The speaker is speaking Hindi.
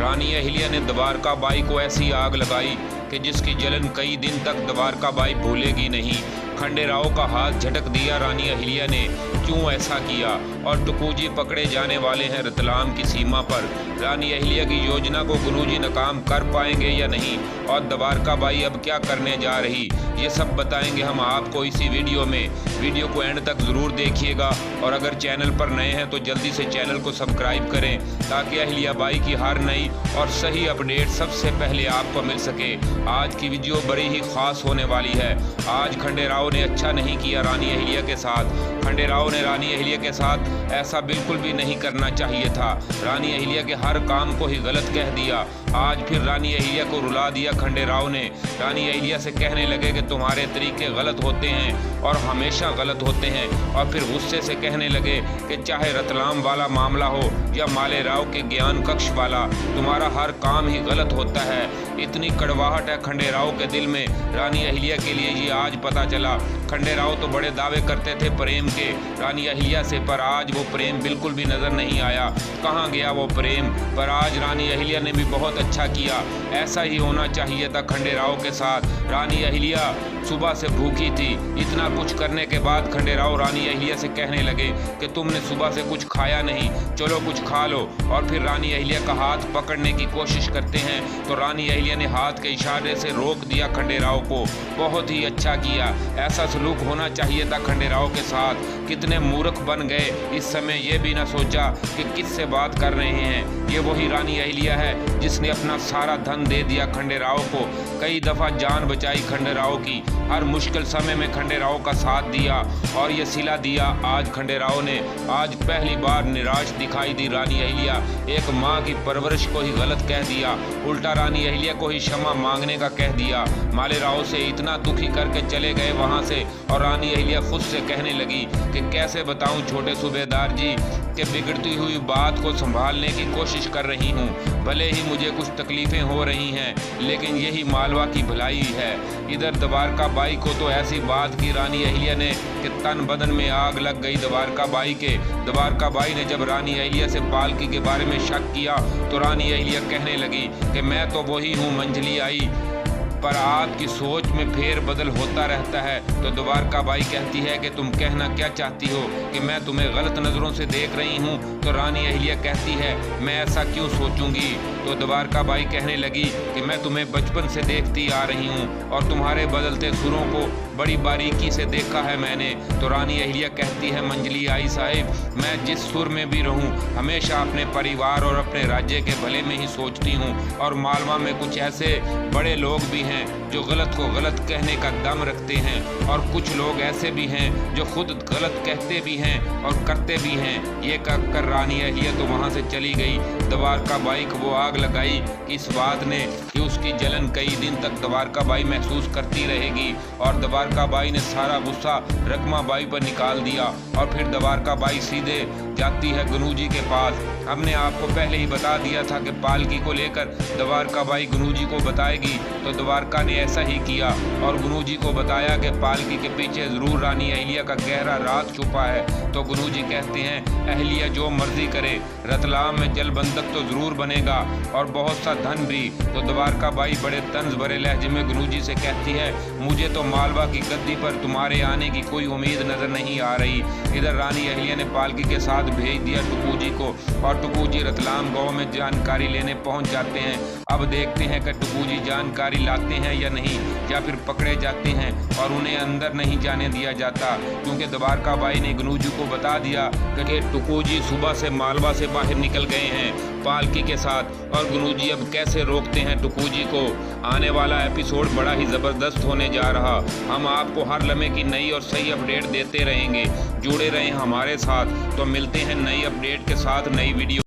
रानी अहिल्या ने द्वारका बाई को ऐसी आग लगाई कि जिसकी जलन कई दिन तक द्वारका बाई भूलेगी नहीं। खंडेराव का हाथ झटक दिया रानी अहिल्या ने। क्यों ऐसा किया? और टुकूजी पकड़े जाने वाले हैं रतलाम की सीमा पर। रानी अहिल्या की योजना को गुरुजी नाकाम कर पाएंगे या नहीं, और द्वारका बाई अब क्या करने जा रही, ये सब बताएंगे हम आपको इसी वीडियो में। वीडियो को एंड तक ज़रूर देखिएगा, और अगर चैनल पर नए हैं तो जल्दी से चैनल को सब्सक्राइब करें ताकि अहिल्या बाई की हर नई और सही अपडेट सबसे पहले आपको मिल सके। आज की वीडियो बड़ी ही खास होने वाली है। आज खंडेराव ने अच्छा नहीं किया रानी अहिल्या के साथ। खंडेराव ने रानी अहिल्या के साथ ऐसा बिल्कुल भी नहीं करना चाहिए था। रानी अहिल्या के हर काम को ही गलत कह दिया। आज फिर रानी अहिल्या को रुला दिया खंडेराव ने। रानी अहिल्या से कहने लगे कि तुम्हारे तरीके गलत होते हैं और हमेशा गलत होते हैं, और फिर गुस्से से कहने लगे कि चाहे रतलाम वाला मामला हो या मालेराव के ज्ञान कक्ष वाला, तुम्हारा हर काम ही गलत होता है। इतनी कड़वाहट है खंडेराव के दिल में रानी अहिल्या के लिए, ये आज पता चला। खंडेराव तो बड़े दावे करते थे प्रेम के रानी अहिल्या से, पर आज वो प्रेम बिल्कुल भी नजर नहीं आया। कहाँ गया वो प्रेम? पर आज रानी अहिल्या ने भी बहुत अच्छा किया। ऐसा ही होना चाहिए था खंडेराव के साथ। रानी अहिल्या सुबह से भूखी थी। इतना कुछ करने के बाद खंडेराव रानी अहिल्या से कहने लगे कि तुमने सुबह से कुछ खाया नहीं, चलो कुछ खा लो। और फिर रानी अहिल्या का हाथ पकड़ने की कोशिश करते हैं तो रानी अहिल्या ने हाथ के इशारे से रोक दिया खंडेराव को। बहुत ही अच्छा किया। ऐसा सलूक होना चाहिए था खंडेराव के साथ। कितने मूर्ख बन गए, इस समय ये भी ना सोचा कि किससे बात कर रहे हैं। ये वही रानी अहिल्या है जिसने अपना सारा धन दे दिया खंडेराव को। कई दफ़ा जान बचाई खंडेराव की। हर मुश्किल समय में खंडेराव का साथ दिया और ये सिला दिया आज खंडेराव ने। आज पहली बार निराश दिखाई दी रानी अहिल्या। एक माँ की परवरिश को ही गलत कह दिया, उल्टा रानी अहिल्या को ही क्षमा मांगने का कह दिया। मालेराव से इतना दुखी करके चले गए वहाँ से, और रानी अहिल्या खुद से कहने लगी कि कैसे बताऊं छोटे सूबेदार जी कि बिगड़ती हुई बात को संभालने की कोशिश कर रही हूँ। भले ही मुझे कुछ तकलीफ़ें हो रही हैं, लेकिन यही मालवा की भलाई है। इधर द्वारका बाई को तो ऐसी बात की रानी अहिल्या ने कि तन बदन में आग लग गई द्वारका बाई के। द्वारका बाई ने जब रानी अहिल्या से पालकी के बारे में शक किया तो रानी अहिल्या कहने लगी कि मैं तो वही हूँ मंझली आई, पर आपकी सोच में फेर बदल होता रहता है। तो द्वारका बाई कहती है कि तुम कहना क्या चाहती हो, कि मैं तुम्हें गलत नज़रों से देख रही हूँ? तो रानी अहिल्या कहती है मैं ऐसा क्यों सोचूंगी? तो द्वारका बाई कहने लगी कि मैं तुम्हें बचपन से देखती आ रही हूँ और तुम्हारे बदलते सुरों को बड़ी बारीकी से देखा है मैंने। तो रानी अहिल्या कहती है मंझली आई साहिब, मैं जिस सुर में भी रहूं हमेशा अपने परिवार और अपने राज्य के भले में ही सोचती हूं, और मालवा में कुछ ऐसे बड़े लोग भी हैं जो गलत को गलत कहने का दम रखते हैं, और कुछ लोग ऐसे भी हैं जो खुद गलत कहते भी हैं और करते भी हैं। ये कहकर रानी अहिल्या तो वहाँ से चली गई। द्वारका बाई को वो आग लगाई कि इस बात ने कि उसकी जलन कई दिन तक द्वारका बाई महसूस करती रहेगी, और द्वारका बाई ने सारा गुस्सा रकमा बाई पर निकाल दिया। और फिर द्वारका बाई सीधे जाती है गुरुजी के पास। हमने आपको पहले ही बता दिया था कि पालकी को लेकर द्वारका बाई गुरुजी को बताएगी, तो द्वारका ने ऐसा ही किया और गुरुजी को बताया कि पालकी के पीछे ज़रूर रानी अहिल्या का गहरा राज छुपा है। तो गुरुजी कहते हैं अहिल्या जो मर्जी करे, रतलाम में जलबंधक तो ज़रूर बनेगा और बहुत सा धन भी। तो द्वारका बाई बड़े तंज भरे लहजे में गुरुजी से कहती है मुझे तो मालवा की गद्दी पर तुम्हारे आने की कोई उम्मीद नज़र नहीं आ रही। इधर रानी अहिल्या ने पालकी के साथ भेज दिया टुकूजी को, और टुकूजी रतलाम गांव में जानकारी लेने पहुंच जाते हैं। अब देखते हैं कि टुकूजी जानकारी लाते हैं या नहीं, या फिर पकड़े जाते हैं और उन्हें अंदर नहीं जाने दिया जाता, क्योंकि द्वारका बाई ने गुरुजी को बता दिया कि टुकूजी सुबह से मालवा से बाहर निकल गए हैं पालकी के साथ। और गुरुजी अब कैसे रोकते हैं टुकूजी को? आने वाला एपिसोड बड़ा ही ज़बरदस्त होने जा रहा। हम आपको हर लम्हे की नई और सही अपडेट देते रहेंगे। जुड़े रहें हमारे साथ। तो मिलते हैं नई अपडेट के साथ नई वीडियो।